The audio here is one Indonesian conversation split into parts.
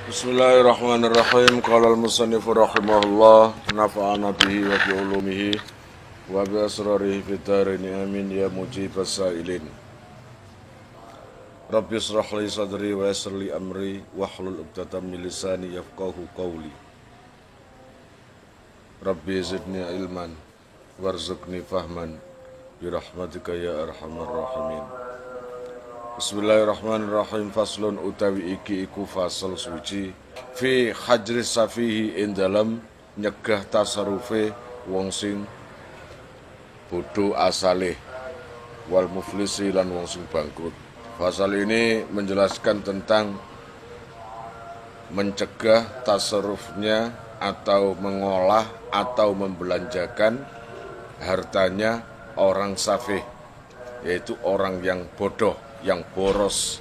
Bismillahirrahmanirrahim. Qala al-musannifu rahimahullah, nafa'ana bihi wa bi ulumihi wa bi asrarihi fid dharain amin ya mujibas sa'ilin. Rabbi israh li sadri wa yassir li amri wahlul 'uqdatam min lisani yafqahu qawli. Rabbi zidni ilman warzuqni fahman bi rahmatika ya arhamar rahimin. Bismillahirrahmanirrahim. Faslun utawi iki iku fasal suci fi hajri safihi ing dalam nyegah tasarufe wong sing bodho asale wal muflisi lan wong sing bangkrut. Fasal ini menjelaskan tentang mencegah tasarufnya atau mengolah atau membelanjakan hartanya orang safih, yaitu orang yang bodoh, yang boros,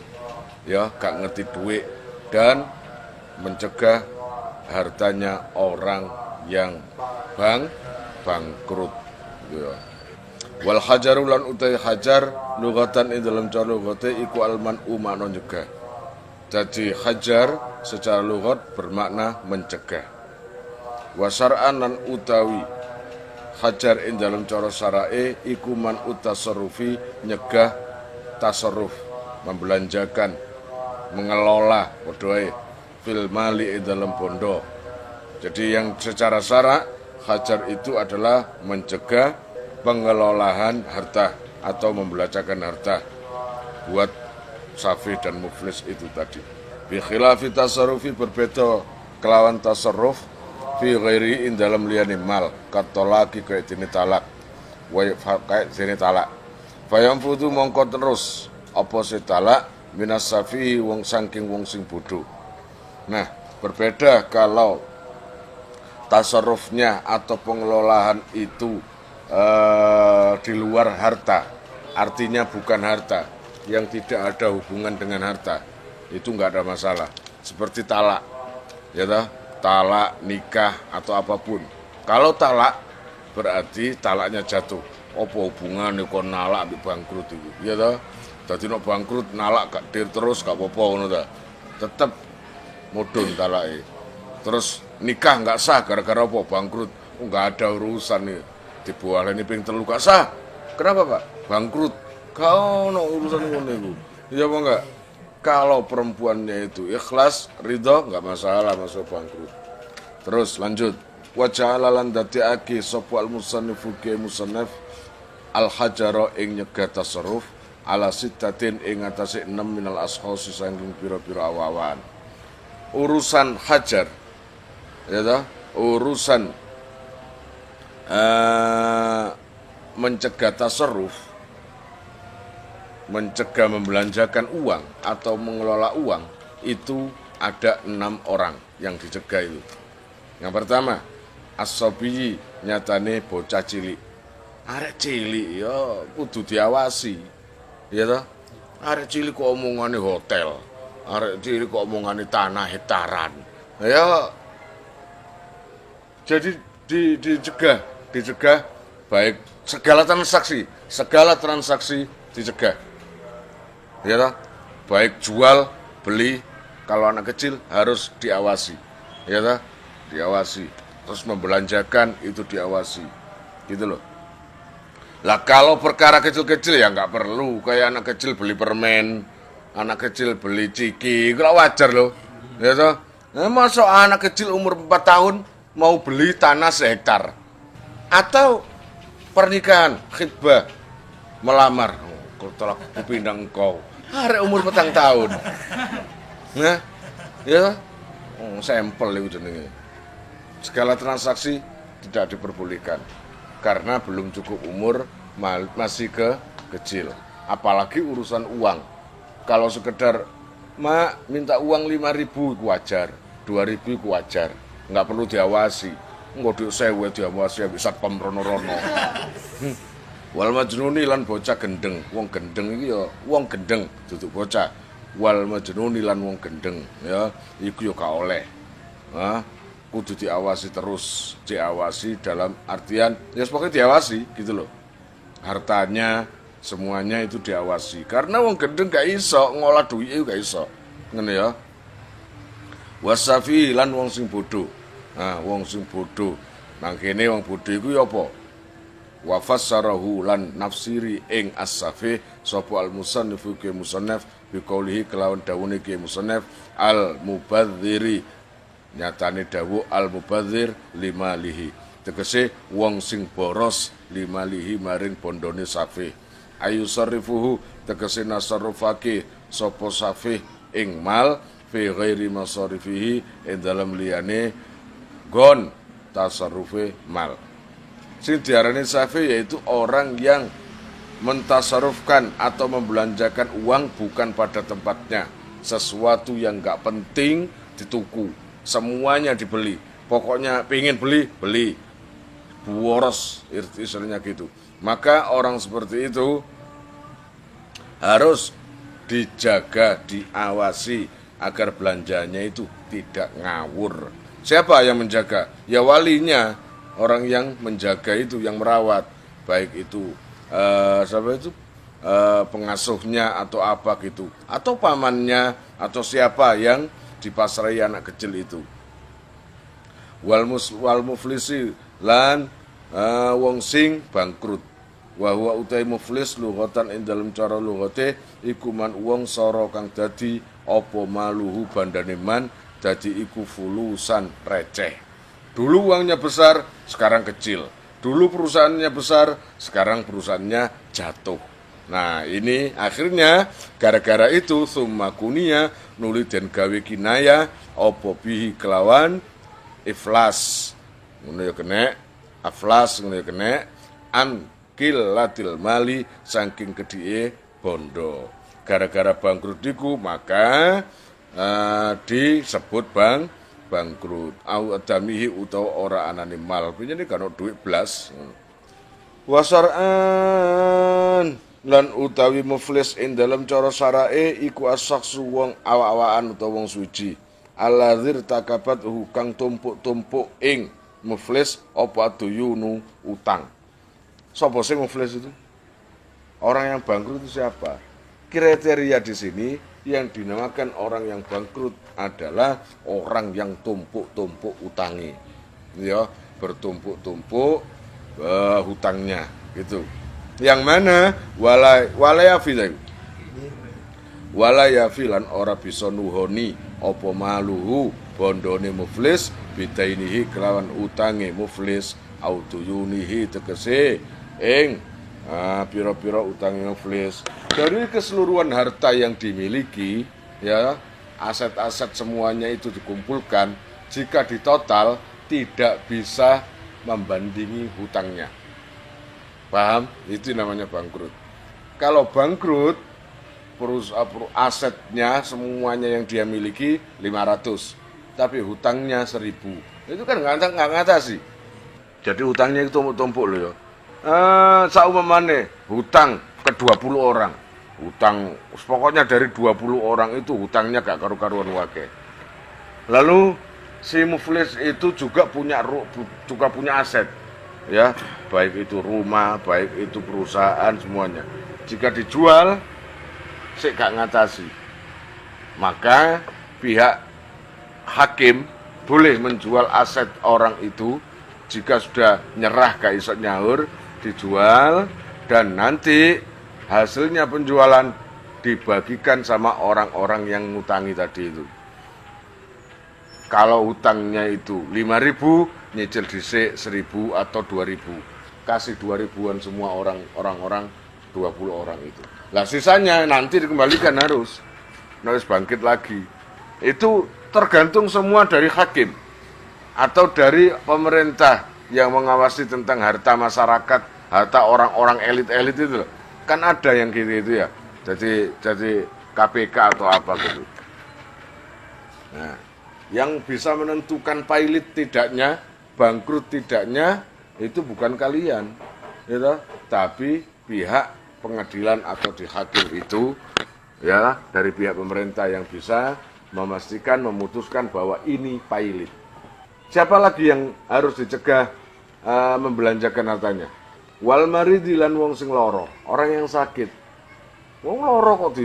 ya gak ngerti duit, dan mencegah hartanya orang yang bangkrut, ya. Wal hajaru lan utai hajar lugatan ing dalam cara lugate iku alman umano nyegah. Jadi hajar secara lugat bermakna mencegah. Wa syar'an lan utawi hajar ing dalam cara syara'e iku man utasarrufi nyegah tasarruf, membelanjakan, mengelola podoe fil mali dalam bondo. Jadi yang secara syara hajar itu adalah mencegah pengelolaan harta atau membelanjakan harta buat safih dan muflis itu tadi. Bi khilafi tasarrufi, berbeda kelawan tasarruf fi ghairi in dalam liyane mal katolaki kayak dene talak wa kayak dene talak. Fayam fudu mongko terus apa se talak minas safi wong saking wong sing bodho. Nah, berbeda kalau tasarrufnya atau pengelolaan itu di luar harta, artinya bukan harta, yang tidak ada hubungan dengan harta, itu enggak ada masalah. Seperti talak, ya toh, talak, nikah atau apapun. Kalau talak berarti talaknya jatuh. Apa hubungannya kon nalak ambek bangkrut itu? Ya toh. Dadi nek bangkrut nalak gak dir terus gak apa-apa ngono ta. Tetep mudhun talake. Terus nikah enggak sah gara-gara apa? Bangkrut. Enggak ada urusan nih. Dibualeni ping 3 gak sah. Kenapa, Pak? Bangkrut. Kau ono urusan ngono iku. Iya apa enggak? Kalau perempuannya itu ikhlas, ridho, enggak masalah masuk bangkrut. Terus lanjut. Wa ja'ala lan dadiake sapa al-musannifu ke musannaf al-hajara ing nyegah tasarruf ala sittatin ing atase 6 minal ashkhasi saking pira-pira awawan. Urusan hajar, ya toh, urusan mencegah tasarruf, mencegah membelanjakan uang atau mengelola uang, itu ada 6 orang yang dicegah itu. Yang pertama, as-sabiyi, nyatane bocah cilik. Arek cilik ya kudu diawasi. Ya toh? Arek cilik kok omongane hotel. Arek cilik kok omongane tanah hektaran. Ya jadi dicegah baik segala transaksi dicegah. Ya toh? Baik jual, beli, kalau anak kecil harus diawasi. Ya toh? Diawasi. Terus membelanjakan itu diawasi. Gitu loh. Lah kalau perkara kecil-kecil ya nggak perlu, kayak anak kecil beli permen, anak kecil beli ciki, itu wajar loh. Ya toh? Nah, masa anak kecil umur 4 tahun mau beli tanah sehektar? Atau pernikahan, khitbah, melamar, kau tolak kupindang engkau. Arek umur 4 tahun. Nah, ya sampel itu jenenge. Segala transaksi tidak diperbolehkan karena belum cukup umur, masih kecil. Apalagi urusan uang. Kalau sekedar minta uang 5.000 itu wajar, 2.000 itu wajar, nggak perlu diawasi. Nggak disewa diawasi bisa satpam rono-rono. Wal majnuni lan bocah gendeng. Wong gendeng iki ya wong gendeng duduk bocah. Wal majnuni lan wong gendeng ya iku ya gak oleh. Kudu diawasi terus, diawasi dalam artian ya pokoknya diawasi gitu loh. Hartanya semuanya itu diawasi. Karena wong gendeng gak iso ngolah duit gak iso. Ngene ya. Wasafi lan wong sing bodho. Nah, wong sing bodho. Mangkene wong bodho iku ya apa? Wa fassarahu lan nafsiri ing as-safi sapa al-musannifu ke musannaf bi qaulihi kelawan dawuhe ke musannaf al-mubadziri. Nyatane dawuh al-mubadzir limalihi. Tegese wong sing boros limalihi maring bondone safi. Ayu sarrifuhu tegese nasarrufake sapa safi ing mal fi ghairi masarifihi ing dalam liyane gon tasarrufe mal. Sing diarani safi yaitu orang yang mentasarufkan atau membelanjakan uang bukan pada tempatnya. Sesuatu yang enggak penting dituku, semuanya dibeli. Pokoknya pengen beli, beli. Boros istilahnya gitu. Maka orang seperti itu harus dijaga, diawasi agar belanjanya itu tidak ngawur. Siapa yang menjaga? Ya walinya, orang yang menjaga itu, yang merawat, baik itu pengasuhnya atau apa gitu, atau pamannya atau siapa yang dipasrai anak kecil itu. Wal muflisi lan wong sing bangkrut. Wa huwa utai muflis lughatan ing dalem cara lughate iku man wong sara kang dadi apa maluhu bandane man dadi iku fulusan receh. Dulu uangnya besar, sekarang kecil. Dulu perusahaannya besar, sekarang perusahaannya jatuh. Nah, ini akhirnya gara-gara itu summa kunia nuli den gawe kinaya apa bihi kelawan iflas. Ngono ya kena, aflas ngono ya kena an kilatil mali saking kedie bondo. Gara-gara bangkrut iku maka disebut bangkrut. Au adamihi utawa ora anane mal. Piye kan duit blas. Wasar'an lan utawi muflis ing dalam cara syarae iku as-saksu wong awak-awakan utawa wong suci. Alladzir takabat kang tumpuk-tumpuk ing muflis apa duyunu utang. Sapa sing muflis itu? Orang yang bangkrut itu siapa? Kriteria di sini yang dinamakan orang yang bangkrut adalah orang yang tumpuk-tumpuk utangi. Ya, bertumpuk-tumpuk hutangnya gitu. Yang mana walayafilan ora bisa nuhoni apa maluhu bondone muflis bidainihi kelawan utange muflis autuyunihi tegese ing pira-pira utange muflis. Dari keseluruhan harta yang dimiliki, ya, aset-aset semuanya itu dikumpulkan, jika ditotal tidak bisa membandingi hutangnya. Paham? Itu namanya bangkrut. Kalau bangkrut, asetnya semuanya yang dia miliki 500, tapi hutangnya 1000. Itu kan nggak ngatasi. Jadi hutangnya itu tumpuk-tumpuk loh ya. Saumamane hutang ke 20 orang. Hutang pokoknya dari 20 orang itu hutangnya gak karu-karuan wake. Lalu si muflis itu juga punya aset, ya, baik itu rumah, baik itu perusahaan, semuanya. Jika dijual sik gak ngatasi, maka pihak hakim boleh menjual aset orang itu. Jika sudah nyerah gak iso nyaur, dijual, dan nanti hasilnya penjualan dibagikan sama orang-orang yang ngutangi tadi itu. Kalau hutangnya itu 5.000, nyicil dhisik 1.000 atau 2.000. Kasih 2.000-an semua orang-orang 20 orang itu. Lah sisanya nanti dikembalikan harus bangkit lagi. Itu tergantung semua dari hakim atau dari pemerintah yang mengawasi tentang harta masyarakat, harta orang-orang elit-elit itu loh. Kan ada yang gitu ya. Jadi KPK atau apa gitu. Nah, yang bisa menentukan pailit tidaknya, bangkrut tidaknya, itu bukan kalian, gitu, tapi pihak pengadilan atau di hakim itu, ya, dari pihak pemerintah yang bisa memastikan, memutuskan bahwa ini pailit. Siapa lagi yang harus dicegah membelanjakan hartanya? Wal maridi lan wong sing loro, orang yang sakit. Wong loro kok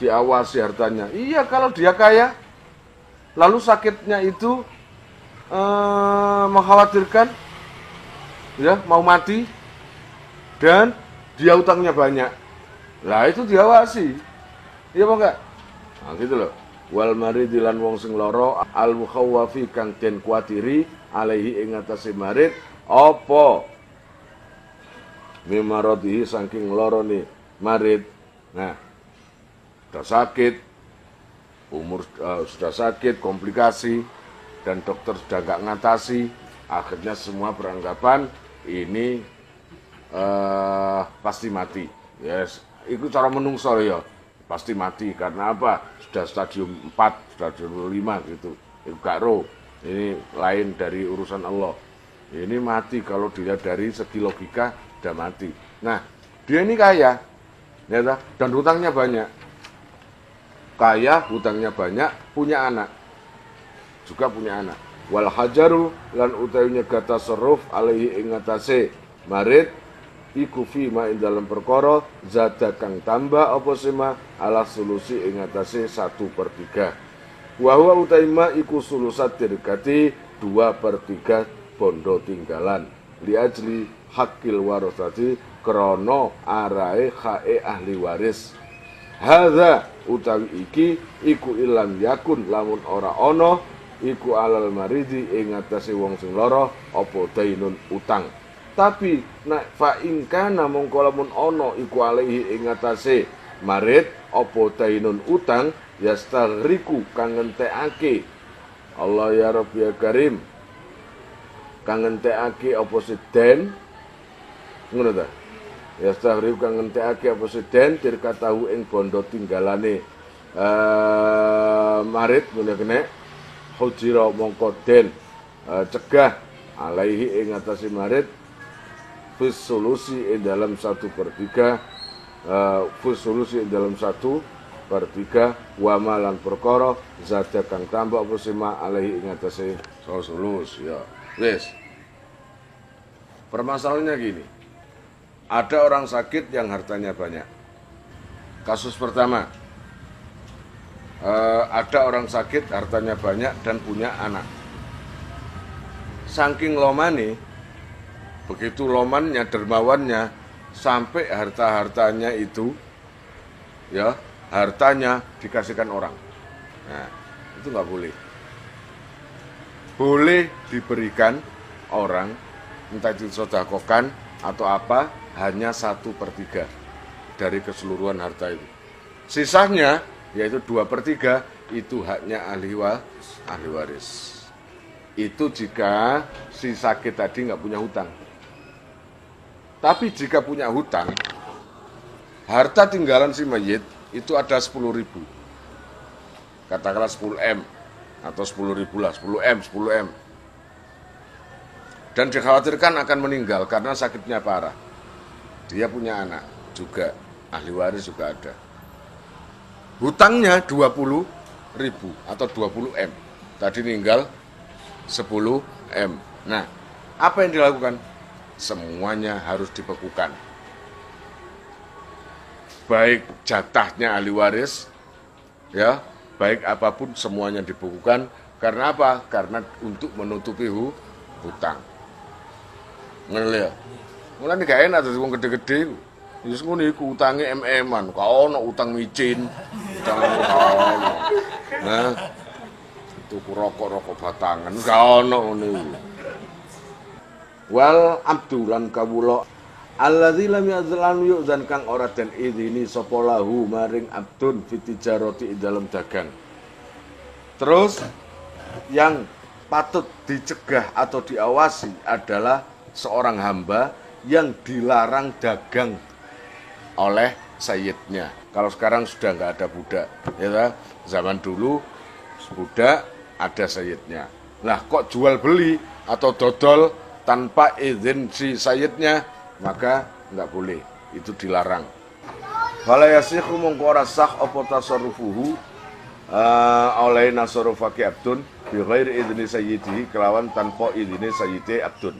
diawasi hartanya. Iya, kalau dia kaya lalu sakitnya itu mengkhawatirkan, ya, mau mati, dan dia utangnya banyak. Lah itu diawasi. Iya apa enggak? Nah gitu loh. Wal maridi lan wong sing lara al mukhawwafi kang den kuatiri alaihi ing atase marid apa mimaradihi saking larane marid. Nah, sudah sakit, umur sudah sakit, komplikasi, dan dokter sudah nggak ngatasi, akhirnya semua beranggapan ini pasti mati. Yes, itu cara menungso ya. Pasti mati karena apa? Sudah stadium 4, stadium 5 gitu. Itu gak roh. Ini lain dari urusan Allah. Ini mati kalau dilihat dari segi logika sudah mati. Nah, dia ini kaya, ya, dan hutangnya banyak. Kaya, hutangnya banyak, punya anak. Juga punya anak. Wal hajaru lan utawinya gata saruf alaihi ing atase marid iku fi ma ing dalam perkara zada kang tambah apa sema ala solusi ing atase 1/3. Wa huwa utaima iku sulusat dirgati 2/3 bondo tinggalan. Li ajli hakil warasati krana arae hae ahli waris. Hadza utawi iki iku ilam yakun lamun ora ana iku alal maridi ing atase wong sing lara apa dainun utang. Tapi nek fa in kana mongko lamun ana iku alaihi ing atase marid apa dainun utang yastaghriku kang ngentekake Allah ya Rabbi ya Karim kang ngentekake apa seden ngono ta yastaghriku kang ngentekake apa seden dirkatahu ing bondo tinggalane marid ngene kene hujira mongko den cegah alaihi ing atase marid fis solusi dalam 1/3 fis solusi dalam 1/3 wa malan perkara zada kang tambah apa sema alaihi ing atase sulus ya wis. Permasalahannya gini, ada orang sakit yang hartanya banyak. Kasus pertama, ada orang sakit hartanya banyak dan punya anak. Saking lomane, begitu lomannya, dermawannya, sampai harta-hartanya itu, ya, hartanya dikasihkan orang. Nah, itu nggak boleh. Boleh diberikan orang, entah itu sedekahkan atau apa, hanya 1/3 dari keseluruhan harta itu. Sisanya, yaitu 2/3, itu haknya ahli waris. Itu jika si sakit tadi nggak punya hutang. Tapi jika punya hutang, harta tinggalan si mayit itu ada 10.000. Katakanlah 10M atau 10.000 lah, 10M. Dan dikhawatirkan akan meninggal karena sakitnya parah. Dia punya anak juga, ahli waris juga ada. Hutangnya 20.000 atau 20M. Tadi meninggal 10M. Nah, apa yang dilakukan? Semuanya harus dibekukan. Baik jatahnya ahli waris, ya, baik apapun semuanya dibekukan. Karena apa? Karena untuk menutupi hutang. Ngerti ya? Mulane gak enak dadi wong gede-gede. Wis ngono iku utange MM-an, gak ono utang micin, utang ono. Nah, tuku rokok batangan, gak ono ngono iku. Wal abdulan kawula alladzi lam yazlan yu'zan kang ora den idini sapa lahu maring abdun fitijarati dalam dagang. Terus yang patut dicegah atau diawasi adalah seorang hamba yang dilarang dagang oleh sayyidnya. Kalau sekarang sudah nggak ada budak, ya, zaman dulu budak ada sayyidnya. Lah kok jual beli atau dodol tanpa izin si sayyidnya, maka nggak boleh, itu dilarang. Fala yasihu mongko ora sah apa tasarrufuhu oleh nasarufaki abdun bi ghairi idzni sayyidihi kelawan tanpa izine sayyidi abdun.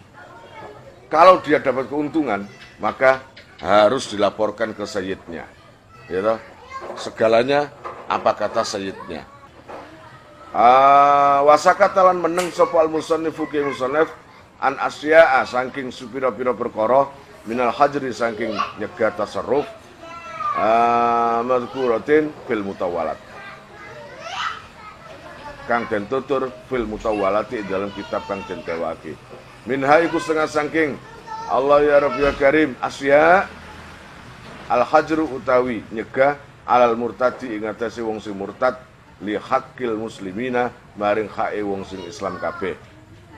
Kalau dia dapat keuntungan, maka harus dilaporkan ke sayyidnya. Ya toh? Segalanya apa kata sayyidnya. Wasakatalan meneng sapa al musannifu ki musannif an asya'a saking supira-pira perkara minal hajri saking nyegah tasarruf mazkuratin fil mutawalat kang den tutur fil mutawalati dalam kitab kang den dawake minha iku setengah saking Allah ya Rabb ya Karim asya al hajru utawi nyegah alal murtadi ing atase wong sing murtad li haqqil muslimina maring hae wong sing Islam kabeh.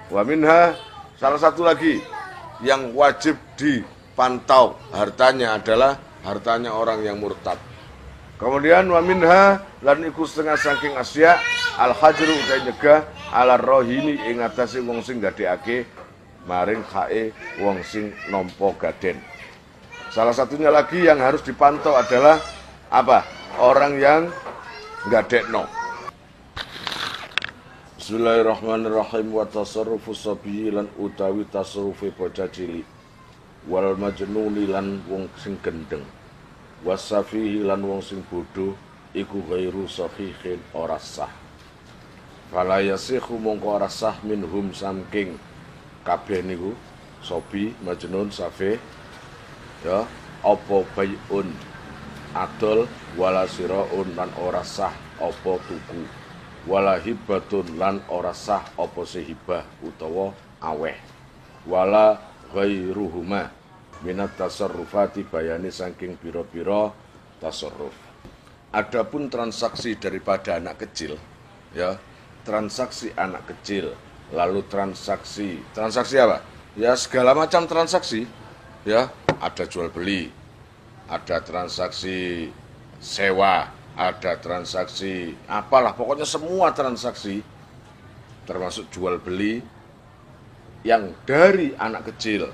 Wa minha salah satu lagi yang wajib dipantau hartanya adalah hartanya orang yang murtad. Kemudian wa minha lan iku setengah saking asya al hajru utawi nyegah ala rohini ing atase wong sing gadekake maring hae wong sing nampa gaden. Salah satunya lagi yang harus dipantau adalah apa? Orang yang gadekno. Bismillahirrahmanirrahim wa tasarrufu sabiyi lan utawi tasarrufe bocah cilik wal majnuni lan wong sing gendeng wasafihi lan wong sing bodho iku ghairu sahihin ora sah. Fala yasihu mongko ora sah minhum saking kabeh niku sobi majnun safih ya apa bayun adol wala siraun lan ora sah apa tuku wala hibatun lan ora sah apa sehibah utawa aweh wala ghairuhuma minat tasarrufati bayani saking pira-pira tasarruf. Adapun transaksi daripada anak kecil ya transaksi anak kecil lalu transaksi apa ya segala macam transaksi ya ada jual beli, ada transaksi sewa, ada transaksi apalah, pokoknya semua transaksi termasuk jual beli yang dari anak kecil,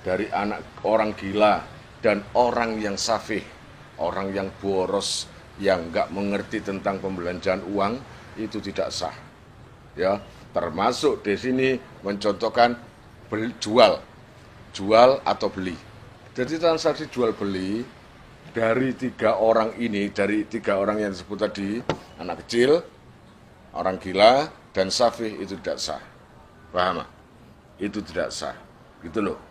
dari anak orang gila dan orang yang safih, orang yang boros, yang nggak mengerti tentang pembelanjaan uang itu tidak sah. Ya, termasuk di sini mencontohkan jual atau beli. Jadi transaksi jual beli dari tiga orang ini, dari tiga orang yang disebut tadi, anak kecil, orang gila, dan safih itu tidak sah. Paham? Itu tidak sah. Gitu loh.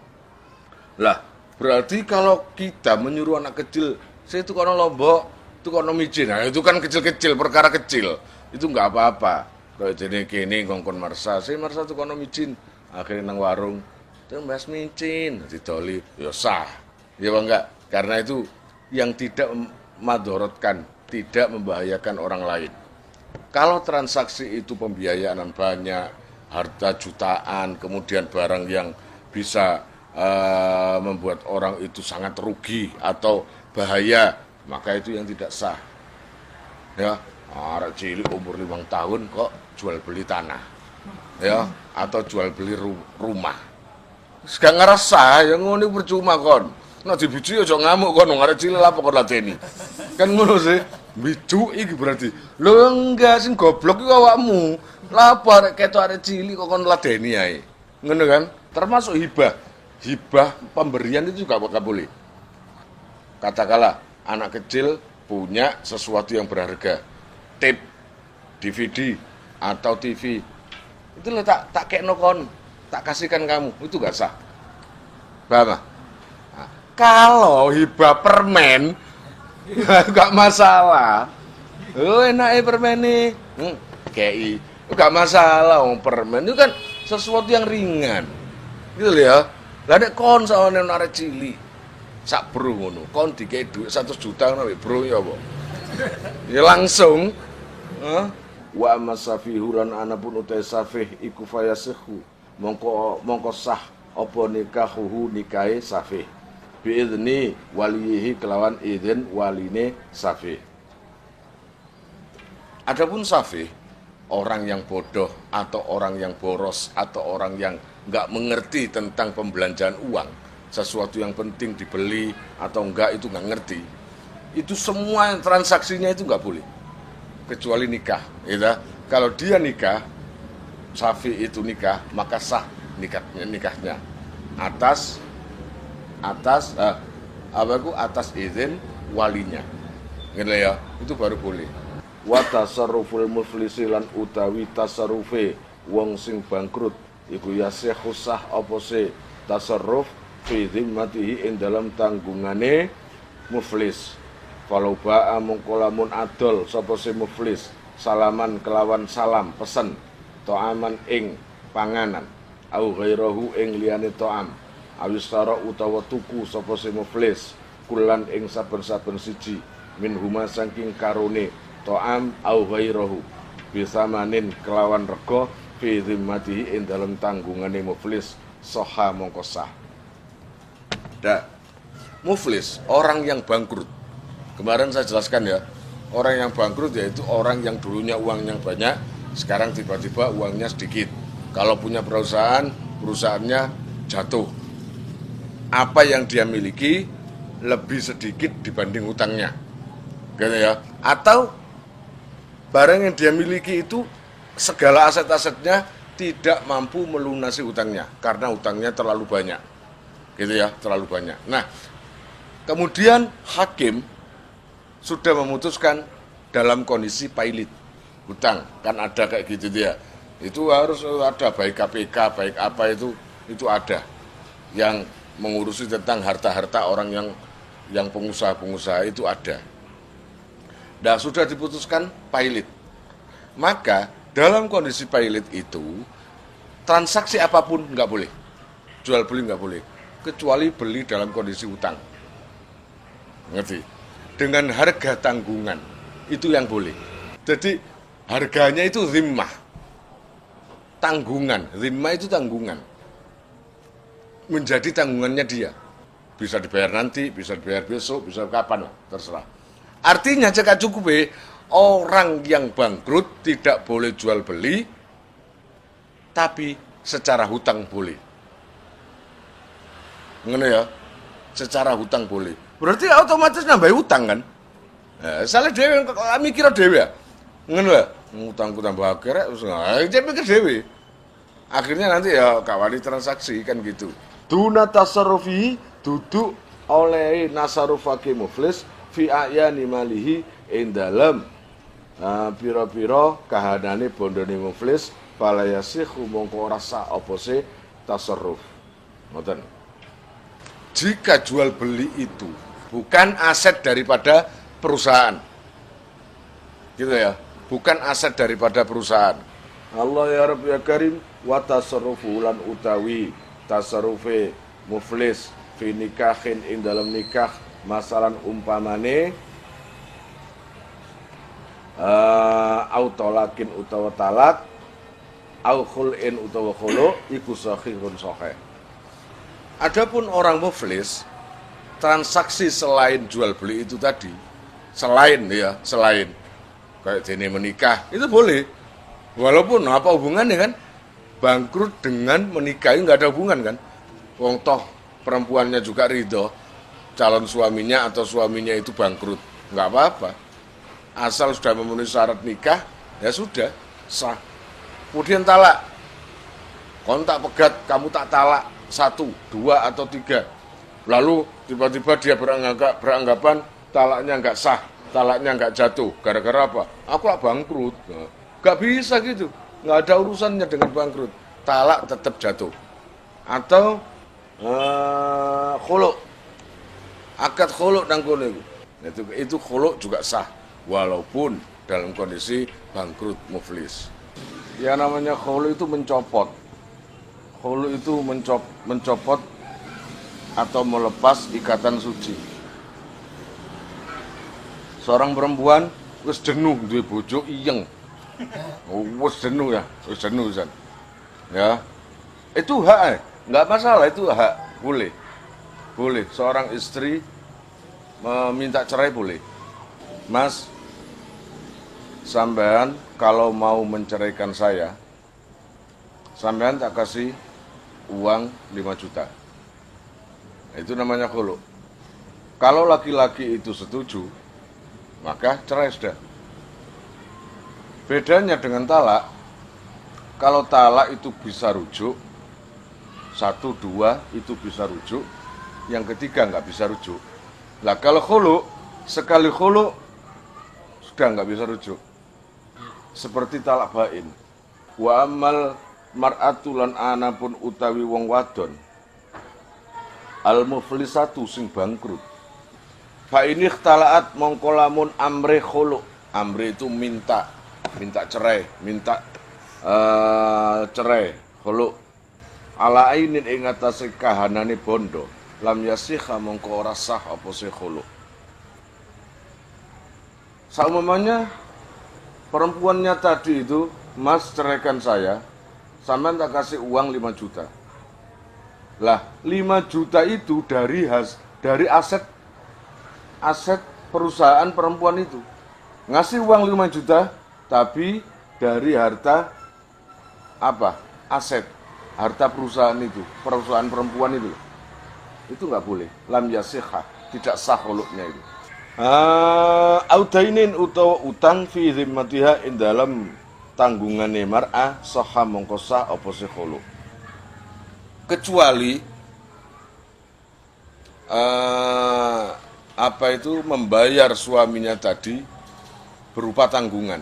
Lah, berarti kalau kita menyuruh anak kecil, saya itu kono Lombok, itu kono micin. Nah, itu kan kecil-kecil, perkara kecil. Itu enggak apa-apa. Kayak jadi kini ngongkon marsa, saya marsa itu kono micin. Akhirnya nang warung, itu mas micin, didoli, ya sah. Ya enggak? Karena itu yang tidak madorotkan, tidak membahayakan orang lain. Kalau transaksi itu pembiayaan banyak, harta jutaan, kemudian barang yang bisa membuat orang itu sangat rugi atau bahaya, maka itu yang tidak sah. Ya, arek cilik umur 5 tahun kok jual beli tanah, ya, atau jual beli rumah. Gak ngerasa, yang ngono percuma kon. Nek dibujuk aja ngamuk kon, arek cilik apa kon lateni. Kan ngono sih. Bicu iki berarti. Lho enggak sing goblok iku awakmu. Lah apa arek ketok arek cilik kok kon ladeni ae. Ngono kan? Termasuk hibah. Hibah pemberian itu juga bakal boleh. Katakanlah anak kecil punya sesuatu yang berharga. Tape, DVD atau TV. Itu lah tak kekno kon, tak kasihkan kamu. Itu gak sah. Paham? Nah, kalau hibah permen gak masalah. Oh enak permen nih. KI. Gak masalah permen itu kan sesuatu yang ringan. Gitu ya. Lah nek kon sawane arek cilik sak bro ngono, kon dikei dhuwit 100 juta ngono bro ya apa? Ya langsung wa masafihuran anapun utai safih iku fayasihu mongko sah apa nikahuhu nikahe safih biizni walihi kelawan izin waline safih. Adapun safih orang yang bodoh atau orang yang boros atau orang yang nggak mengerti tentang pembelanjaan uang, sesuatu yang penting dibeli atau enggak itu nggak ngerti, itu semua transaksinya itu nggak boleh kecuali nikah, ya. Kalau dia nikah, safi itu nikah, maka sah nikahnya atas atas izin walinya, gitu ya, itu baru boleh. wa tasarruful muflisi lan utawi tasarrufe wong sing bangkrut iku yasih khusah apa se tasarruf fi zimmatihi ing dalam tanggungane muflis. Kalau ba'a mongko lamun adol sapa se muflis salaman kelawan salam pesen to'aman ing panganan au ghairahu ing liyane to'am awistara utawa tuku sapa se muflis kulan ing saben-saben siji min huma saking karone to'am au ghairahu bisa manin kelawan rego fi zimmatihi ing dalam tanggungane muflis soha mongko sah. Muflis orang yang bangkrut. Kemarin saya jelaskan ya, orang yang bangkrut yaitu orang yang dulunya uangnya banyak, sekarang tiba-tiba uangnya sedikit. Kalau punya perusahaan, perusahaannya jatuh. Apa yang dia miliki lebih sedikit dibanding utangnya, gitu ya. Atau barang yang dia miliki itu segala aset-asetnya tidak mampu melunasi utangnya karena utangnya terlalu banyak, gitu ya, terlalu banyak. Nah, kemudian hakim sudah memutuskan dalam kondisi pailit hutang, kan ada kayak gitu dia. Itu harus ada baik KPK, baik apa itu ada yang mengurusi tentang harta-harta orang yang pengusaha-pengusaha itu ada. Nah, sudah diputuskan pailit. Maka dalam kondisi pailit itu transaksi apapun nggak boleh, jual beli nggak boleh, kecuali beli dalam kondisi hutang. Ngerti? Dengan harga tanggungan itu yang boleh. Jadi harganya itu zimmah, tanggungan. Zimmah itu tanggungan, menjadi tanggungannya dia. Bisa dibayar nanti, bisa dibayar besok, bisa kapan, terserah. Artinya cekak cukup orang yang bangkrut tidak boleh jual beli, tapi secara hutang boleh. Mengenai ya, secara hutang boleh. Berarti otomatis nambah hutang kan? Salah dewe mikir dewe ya. Ngono ya, ngutangku tambah akeh dia mikir dewe. Akhirnya nanti ya kawani transaksi kan gitu. Duna tasarrufi duduk oleh nasarufake muflis fi ayani malihi ing dalem pira-pira kahanane bondone muflis falayasihu mongko ora sah apa se tasarruf. Ngoten. Jika jual beli itu bukan aset daripada perusahaan, gitu ya, bukan aset daripada perusahaan. Allah ya Rabb ya Karim wa tasarrufu lan utawi tasarrufe muflis fi nikahin ing dalam nikah masalan umpamane au talakin utawa talak au khul'in utawa khulu iku sahihun sahih. Adapun orang muflis, transaksi selain jual beli itu tadi, selain kayak dene menikah itu boleh, walaupun apa hubungannya kan, bangkrut dengan menikah nggak ada hubungan kan, wong toh perempuannya juga ridho, calon suaminya atau suaminya itu bangkrut, nggak apa-apa, asal sudah memenuhi syarat nikah ya sudah sah. Kemudian talak, kontak pegat kamu tak talak 1, 2 atau 3. Lalu tiba-tiba dia beranggapan talaknya nggak sah, talaknya nggak jatuh. Gara-gara apa? Aku lah bangkrut. Nggak bisa gitu. Nggak ada urusannya dengan bangkrut. Talak tetap jatuh. Atau khulu. Akad khulu nang kono itu khulu juga sah. Walaupun dalam kondisi bangkrut muflis. Ya namanya khulu itu mencopot. Khulu itu mencopot atau melepas ikatan suci. Seorang perempuan wis jenuh duwe bojo iyeng. Wis jenuh ya, wis jenuh Zan. Ya. Itu hak, enggak masalah, itu hak, boleh. Boleh seorang istri meminta cerai boleh. Mas, sampean kalau mau menceraikan saya, sampean tak kasih uang 5 juta. Itu namanya khulu. Kalau laki-laki itu setuju, maka cerai sudah. Bedanya dengan talak, kalau talak itu bisa rujuk, 1, 2 itu bisa rujuk, yang ketiga nggak bisa rujuk. Lah kalau khulu, sekali khulu sudah nggak bisa rujuk. seperti talak bain. Wa amal mar'atu lan anapun utawi wong wadon al muflisatu sing bangkrut. Fa ini ikhtalaat mongko lamun amre khulu. Amre itu minta cerai, minta cerai khulu. Ala ainin ing atase kahanane bondo. Lam yasikha mongko ora sah apa se khulu. Saumamanya perempuannya tadi itu, Mas ceraikan saya, sampean tak kasih uang 5 juta. Lah, 5 juta itu dari aset perusahaan perempuan itu. Ngasih uang 5 juta, tapi dari harta apa? Aset, harta perusahaan itu, perusahaan perempuan itu. Itu nggak boleh. Lam yasikha, tidak sah khuluknya itu. Audainin utawa utang fi zimmatiha ing dalam tanggungane mar'ah sahha mongko sah apa sih khulu. Kecuali apa itu membayar suaminya tadi berupa tanggungan.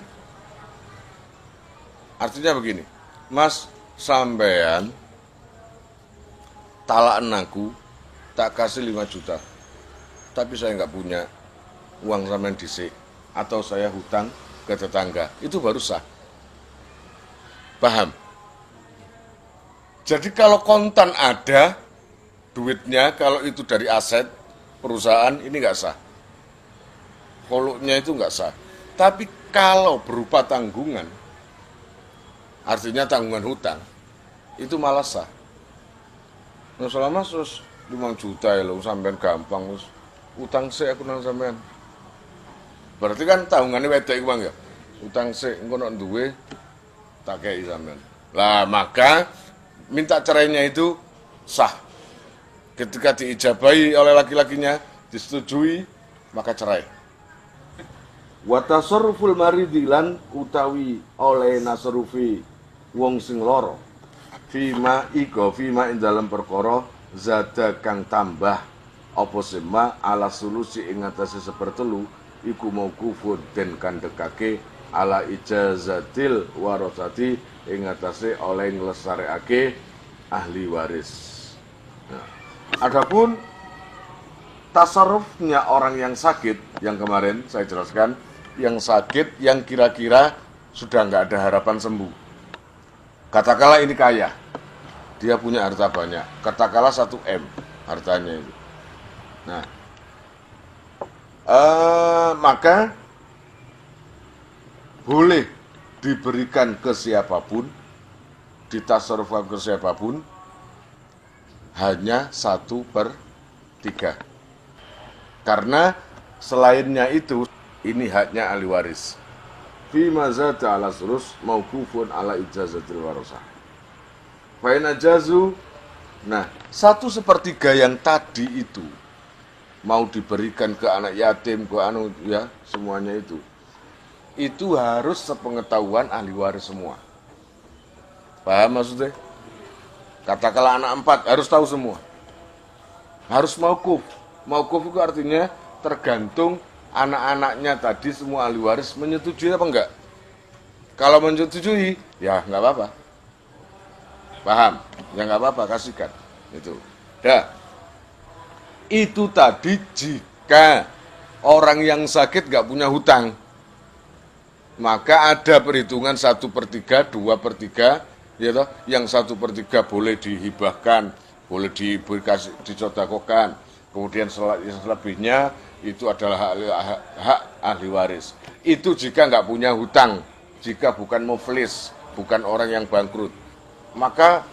Artinya begini, Mas, sampean talakan aku tak kasih 5 juta, tapi saya nggak punya uang sampean dhisik, atau saya hutang ke tetangga, itu baru sah. Paham? Jadi kalau kontan ada duitnya, kalau itu dari aset perusahaan, ini nggak sah. Khuluknya itu nggak sah. Tapi kalau berupa tanggungan, artinya tanggungan hutang, itu malah sah. Nah, selama 5 juta ya lo, sampean gampang, utang sih aku nang sampean. Berarti kan tanggungannya wedok iku ya. Utang sik engko nek duwe tak kei sampean. Lah maka minta cerainya itu sah. Ketika diijabahi oleh laki-lakinya, disetujui, maka cerai. Wa tasarruful maridilan utawi oleh nasrufi wong sing loro. Fima ing dalam perkara zada kang tambah apa sema ala sulusi ing atase sepertelu iku mauqufun den kandhekake ala ijazatil warasati ing atase oleh nglestarekake ahli waris. Nah, adapun tasarrufnya orang yang sakit, yang kemarin saya jelaskan, yang sakit yang kira-kira sudah nggak ada harapan sembuh. Katakanlah ini kaya, dia punya harta banyak, katakanlah 1 M hartanya itu. Nah, maka boleh diberikan ke siapapun, ditasarrufkan ke siapapun, hanya 1/3. Karena selainnya itu, ini haknya ahli waris. Fi mazata ala sulus mauqufun ala ijazatil warasah. Fa in ajazu, nah 1/3 yang tadi itu mau diberikan ke anak yatim, ke ya semuanya itu harus sepengetahuan ahli waris semua. Paham maksudnya? Katakanlah anak 4 harus tahu semua, harus mauquf. Mauquf itu artinya tergantung anak-anaknya tadi semua ahli waris menyetujui apa enggak. Kalau menyetujui ya enggak apa-apa, paham? Ya enggak apa-apa, kasihkan itu. Dah. Itu tadi jika orang yang sakit nggak punya hutang, maka ada perhitungan 1/3, 2/3, ya toh. Yang 1/3 boleh dihibahkan, boleh disodakokan. Kemudian selebihnya itu adalah hak ahli waris. Itu jika nggak punya hutang, jika bukan muflis, bukan orang yang bangkrut, maka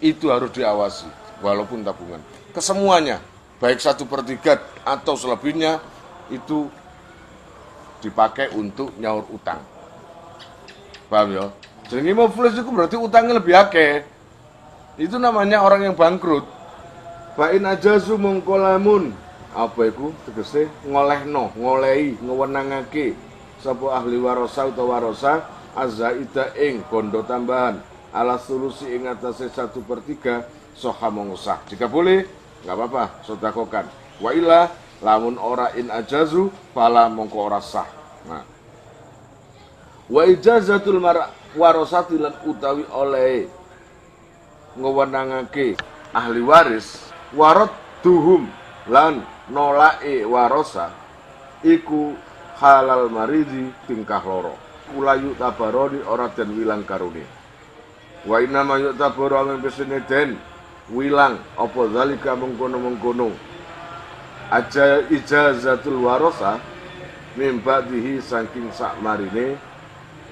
itu harus diawasi walaupun tabungan. Kesemuanya, baik 1/3 atau selebihnya, itu dipakai untuk nyaur utang. Paham ya? Jadi muflis itu berarti utangnya lebih akeh. Itu namanya orang yang bangkrut. Fa in ajazu mongko lamun apa iku tegese ngolehno, ngolehi, ngewenangake sapa ahli warasa utawa warasa azaida ing bondo tambahan ala sulusi ing atase 1/3 soha mongusah. Jika boleh, nggak apa-apa, sodakokan. Wa illa lamun ora in ajazu fala mongko ora sah. Nah, Wa ijazatul warasati lan utawi oleh ngewenangake ahli waris warot duhum lan nolake warosa iku halal maridi tingkah loro kulayu tabaroni ora den wilang karune wa inna ma yu'tabaru amin pesene den wilang apa zalika mengkono-mengkono aja ijazatul warosa mimba dihi saking sak marine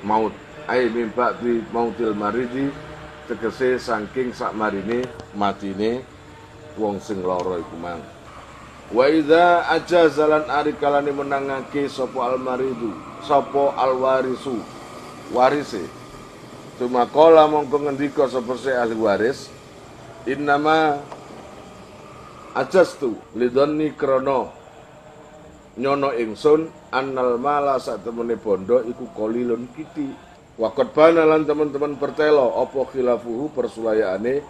maut ai mimba di mautil maridi tegese saking sak marine matine wong sing lara iku mang wa idza ajazalan ari kalane menangake sapa almaridu sapa alwarisu warise tumakola mongko ngendika sapa se ahli waris innama ajastu lidonni krono nyono ingsun annal mala sak temene bondo iku kolilun kiti wakot bana lan teman-teman pertelo apa khilafuhu persulayaane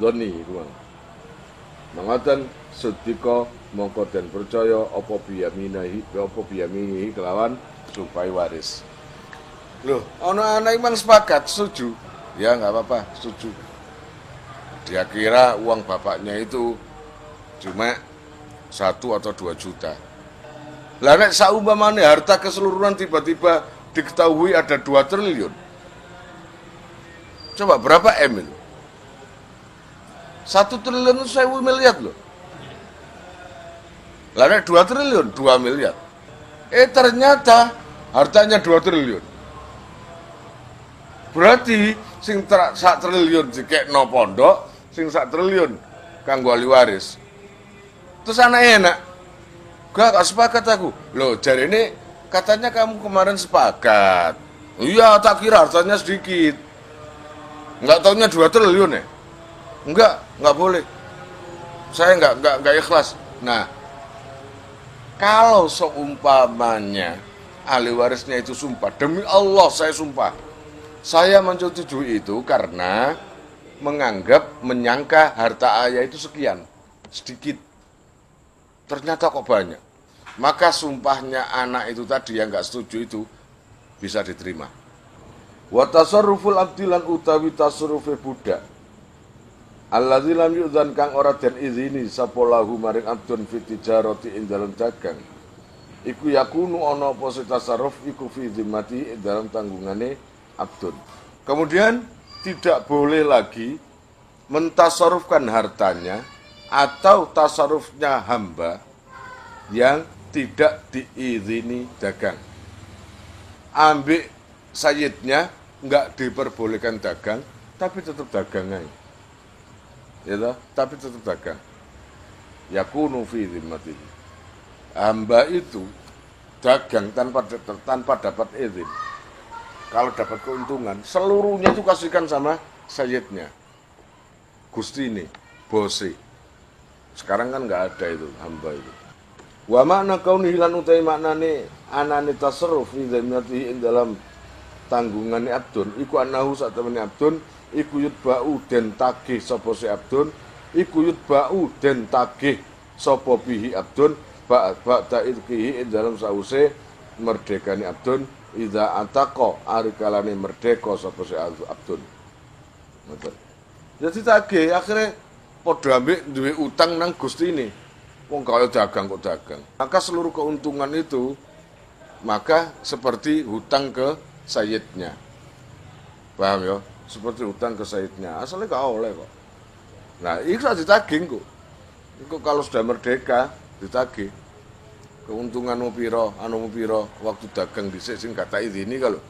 doni iku mangoten sedika mongko den percaya apa biyaminihi kelawan supaya waris. Loh, ana anak memang sepakat setuju. Ya enggak apa-apa, setuju. Dia kira uang bapaknya itu cuma 1 atau 2 juta. Lah nek saumpamane harta keseluruhan tiba-tiba diketahui ada 2 triliun. Coba berapa M itu? 1 triliun itu 1.000 miliar loh. Lah nek 2 triliun, 2 miliar. Ternyata hartanya 2 triliun. Berarti sing 1 triliun dikekno pondok, sing 1 triliun kanggo ahli waris. Terus anak enak. Gak sepakat aku. Loh, jari ini katanya kamu kemarin sepakat. Iya, tak kira hartanya sedikit. Enggak taunya 2 triliun ya? Enggak boleh. Saya enggak ikhlas. Nah, kalau seumpamanya ahli warisnya itu sumpah, demi Allah saya sumpah, saya menyetujui itu karena menyangka harta ayah itu sekian, sedikit. Ternyata kok banyak. Maka sumpahnya anak itu tadi yang enggak setuju itu bisa diterima. Wa tasarruful abdilan utawi tasarrufe budak. Alladzi lam yu'dzan kang ora den izini sapa lahu maring abdun fi tijarati ing dalam dagang. Iku yakunu ana apa tasarruf iku fi zimmati ing dalam tanggungane abdun. Kemudian tidak boleh lagi mentasarrufkan hartanya atau tasarrufnya hamba yang tidak diizini dagang. Ambil sayyidnya enggak diperbolehkan dagang, tapi tetap dagang aja. Ya toh, tapi tetap dagang. Yakunu fi zimmatihi. Hamba itu dagang tanpa dapat izin. Kalau dapat keuntungan, seluruhnya itu kasihkan sama sayyidnya. Gusti ini, bose. Sekarang kan nggak ada itu hamba itu. Wa makna kauni hilan utai maknane anane tasarruf fi zimmatihi ing dalam tanggungane abdun iku anahu sak temene abdun iku yutba'u den tagih sapa si abdun iku yutba'u den tagih sapa bihi abdun ba'da idkihi ing dalam sause merdekane abdun idza ataqa ari kalane merdeka sapa si abdun. Ngoten. Jadi tagih akhirnya padha ambek duwe utang nang Gusti ini. Wong kaya dagang kok dagang. Maka seluruh keuntungan itu maka seperti hutang ke sayyidnya. Paham ya? Seperti hutang ke sayyidnya. Asalnya gak oleh kok. Nah, itu ditagih kok. Itu kalau sudah merdeka ditagih. Keuntungan piro, piro waktu dagang dhisik sing kata izini kalau.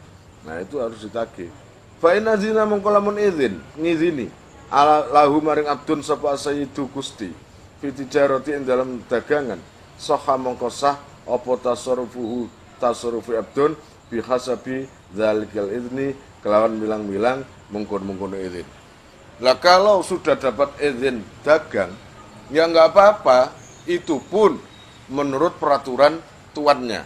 Nah, itu harus ditagih. Fa inna zina mongko lamun izin, ngizini. Ala lahu maring abdun sapa sayyidu Gusti. Fi tijarati ing dalam dagangan. Sahha mongko sah apa tasarrufuhu tasarrufu abdun bi hasabi zalikal izni kelawan bilang-bilang mengkon-mengkon izin. Lah kalau sudah dapat izin dagang, ya enggak apa-apa, itu pun menurut peraturan tuannya.